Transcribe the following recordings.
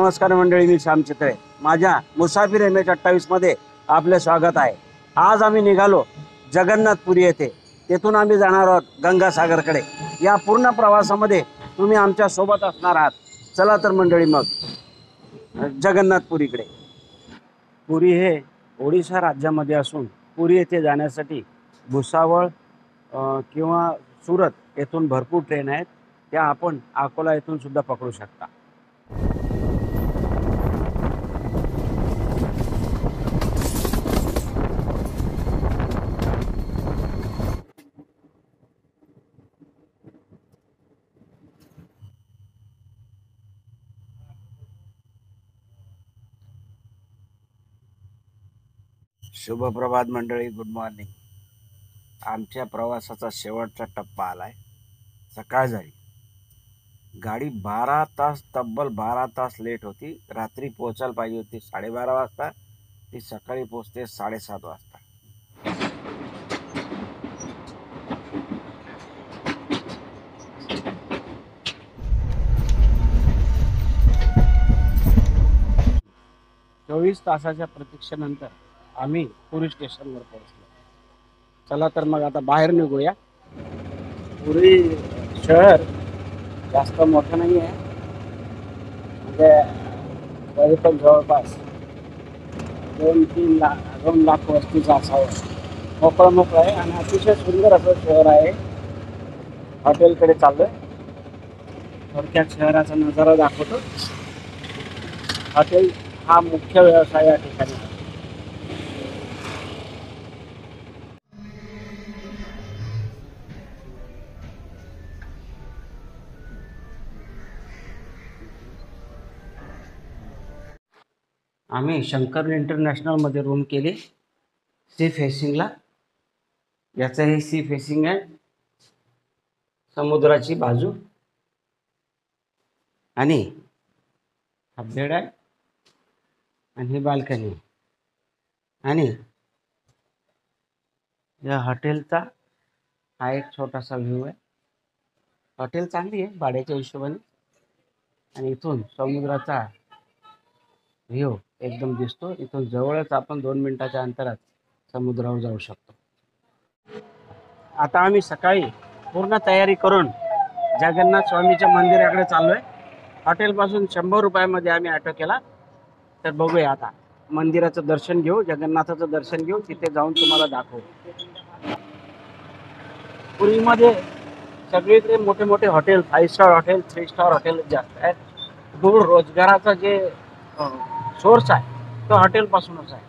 नमस्कार मंडळी, मी श्याम चित्रे. माझ्या मुसाफिर MH28 मध्ये आपले स्वागत आहे. आज आम्ही निघालो जगन्नाथपुरी येथे. तेथून आम्ही जाणार आहोत गंगासागरकडे. या पूर्ण प्रवासामध्ये तुम्ही आमच्या सोबत असणार आहात. चला तर मंडळी, मग जगन्नाथपुरीकडे. पुरी हे ओडिशा राज्यामध्ये असून पुरी येथे जाण्यासाठी भुसावळ किंवा सुरत येथून भरपूर ट्रेन आहेत. त्या आपण अकोला येथून सुद्धा पकडू शकता. शुभ प्रभात मंडळी, गुड मॉर्निंग. आमच्या प्रवासाचा शेवटचा टप्पा आलाय. सकाळ झाली. गाडी 12 तास, तब्बल 12 तास लेट होती. रात्री पोहोचायला पाहिजे होती 12:30 वाजता. ती सकाळी पोहोचते 7:30 वाजता. चोवीस तासाच्या प्रतीक्षेनंतर आम्ही पुरी स्टेशनवर पोहोचलो. चला तर मग आता बाहेर निघूया. पुरी शहर जास्त मोठं नाही आहे, म्हणजे तरी पण जवळपास 2 लाख वस्तीचं असावं. मोकळं आहे आणि अतिशय सुंदर असं शहर आहे. हॉटेलकडे चाललोय. थोडक्यात शहराचा नजारा दाखवतो. हॉटेल हा मुख्य व्यवसाय या ठिकाणी आहे. आम्ही शंकर इंटरनॅशनलमध्ये रूम केली, सी फेसिंगला. याचं हे सी फेसिंग आहे, समुद्राची बाजू. आणि हा बेड आहे आणि ही बाल्कनी. आणि या हॉटेलचा हा एक छोटासा व्ह्यू आहे. हॉटेल चांगली आहे भाड्याच्या हिशोबाने. आणि इथून समुद्राचा व्ह्यू एकदम दिसतो. इथून जवळच आपण 2 मिनिटाच्या अंतरात समुद्रावर जाऊ शकतो. आता आम्ही सकाळी पूर्ण तयारी करून जगन्नाथ स्वामीच्या मंदिराकडे चाललोय. हॉटेलपासून 100 रुपयामध्ये आम्ही ऑटो केला. तर बघूया, आता मंदिराचं दर्शन घेऊ, जगन्नाथाचं दर्शन घेऊ. तिथे जाऊन तुम्हाला दाखवू. पुरीमध्ये सगळीकडे मोठे मोठे hotel, 5 star hotel, 3 star hotel जास्त आहेत. दूर रोजगाराचा जे सोर्स आहे तो हॉटेलपासूनच आहे.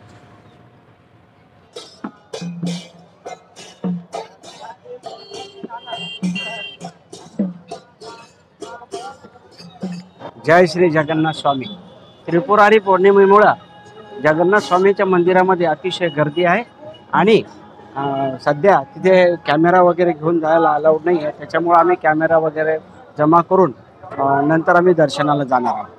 जय श्री जगन्नाथ स्वामी. त्रिपुरारी पौर्णिमेमुळे जगन्नाथ स्वामीच्या मंदिरामध्ये अतिशय गर्दी आहे. आणि सध्या तिथे कॅमेरा वगैरे घेऊन जायला अलाउड नाही आहे. त्याच्यामुळे आम्ही कॅमेरा वगैरे जमा करून नंतर आम्ही दर्शनाला जाणार आहोत.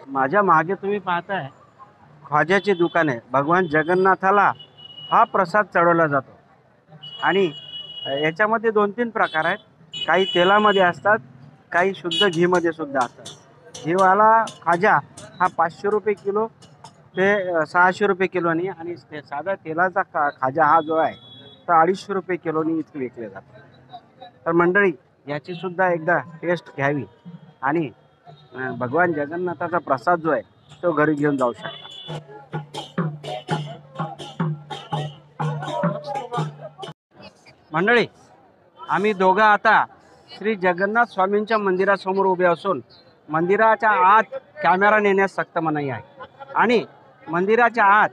माझ्या मागे तुम्ही पाहताय ख्वाजाची दुकान आहे. भगवान जगन्नाथाला हा प्रसाद चढवला जातो. आणि याच्यामध्ये 2-3 प्रकार आहेत. काही तेलामध्ये असतात, काही शुद्ध घीमध्ये सुद्धा असतात. घीवाला खाजा हा 500 रुपये किलो ते 600 रुपये किलोनी. आणि साधा तेलाचा खाजा हा जो आहे तो 250 रुपये किलोनी इथे विकले जातो. तर मंडळी, याची सुद्धा एकदा टेस्ट घ्यावी आणि भगवान जगन्नाथाचा प्रसाद जो आहे तो घरी घेऊन जाऊ शकता. मंडळी, आम्ही दोघं आता श्री जगन्नाथ स्वामींच्या मंदिरासमोर उभे असून मंदिराच्या आत कॅमेरा नेण्यास सक्त मनाई आहे. आणि मंदिराच्या आत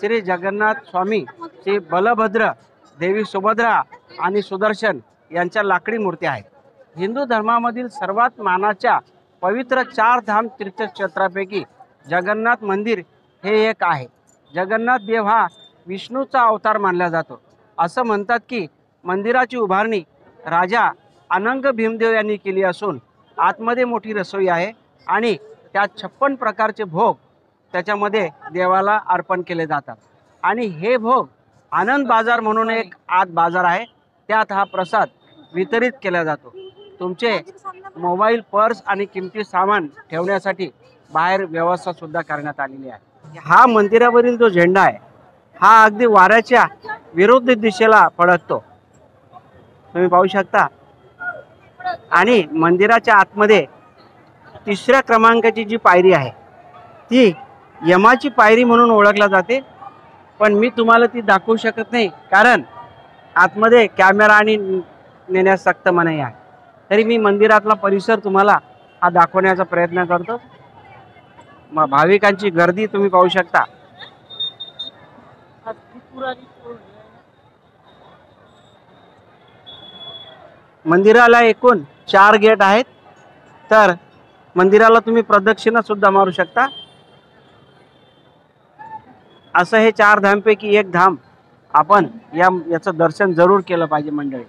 श्री जगन्नाथ स्वामी, श्री बलभद्र, देवी सुभद्रा आणि सुदर्शन यांच्या लाकडी मूर्ती आहेत. हिंदू धर्मामधील सर्वात मानाच्या पवित्र 4 धाम तीर्थक्षेत्रापैकी जगन्नाथ मंदिर हे एक आहे. जगन्नाथ देव हा विष्णूचा अवतार मानला जातो. असं म्हणतात की मंदिराची उभारणी राजा अनंग भीमदेव यांनी केली असून आतमध्ये मोठी रसोई आहे आणि त्यात 56 प्रकारचे भोग त्याच्यामध्ये देवाला अर्पण केले जातात। आणि हे भोग आनंद बाजार म्हणून एक आत बाजार आहे, त्यात हा प्रसाद वितरित केला जातो। तुमचे मोबाईल, पर्स आणि किमती सामान ठेवण्यासाठी बाहेर व्यवस्था सुद्धा करण्यात आलेली आहे। हा मंदिरावरील जो झेंडा आहे हा अगदी वाऱ्याच्या विरुद्ध दिशेला फडकतो, तुम्ही पाहू शकता। आणि मंदिराच्या आतमध्ये 3ऱ्या क्रमांकाची जी पायरी आहे ती यमाची पायरी म्हणून ओळखला जाते, पण मी तुम्हाला ती दाखवू शकत नाही कारण आतमध्ये कॅमेरा आणि नेण्यास सक्त मनाई आहे। तरी मी मंदिरातला परिसर तुम्हाला हा दाखवण्याचा प्रयत्न करतो। भाविकांची गर्दी तुम्ही पाहू शकता। मंदिराला एकूण 4 गेट आहेत, तर मंदिराला तुम्ही प्रदक्षिणा सुद्धा मारू शकता। असं हे 4 धामपैकी एक धाम आपण याचं दर्शन जरूर केलं पाहिजे मंडळी।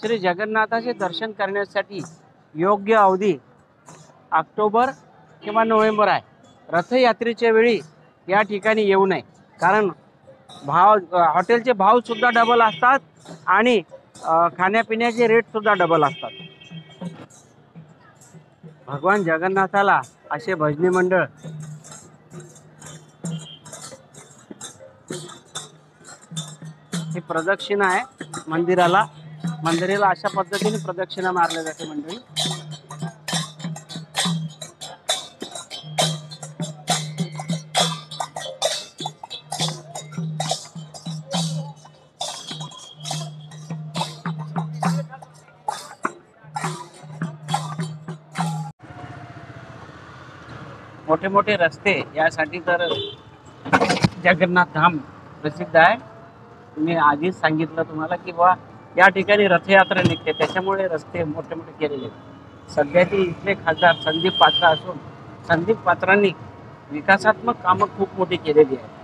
श्री जगन्नाथाचे दर्शन करण्यासाठी योग्य अवधी ऑक्टोबर किंवा नोव्हेंबर आहे। रथयात्रेच्या वेळी या ठिकाणी येऊ नये, कारण हॉटेलचे भाव सुद्धा डबल असतात आणि खाण्यापिण्याचे रेट सुद्धा डबल असतात। भगवान जगन्नाथाला असे भजनी मंडळ ही प्रदक्षिणा आहे मंदिराला अशा पद्धतीने प्रदक्षिणा मारल्या जाते मंडळी। मोठे मोठे रस्ते यासाठी तर जगन्नाथ धाम प्रसिद्ध आहे। मी आधीच सांगितलं तुम्हाला की बा या ठिकाणी रथयात्रा निघते, त्याच्यामुळे रस्ते मोठे मोठे केलेले आहेत। सध्याचे इथले खासदार संदीप पात्रा असून संदीप पात्रांनी विकासात्मक कामं खूप मोठी केलेली आहेत।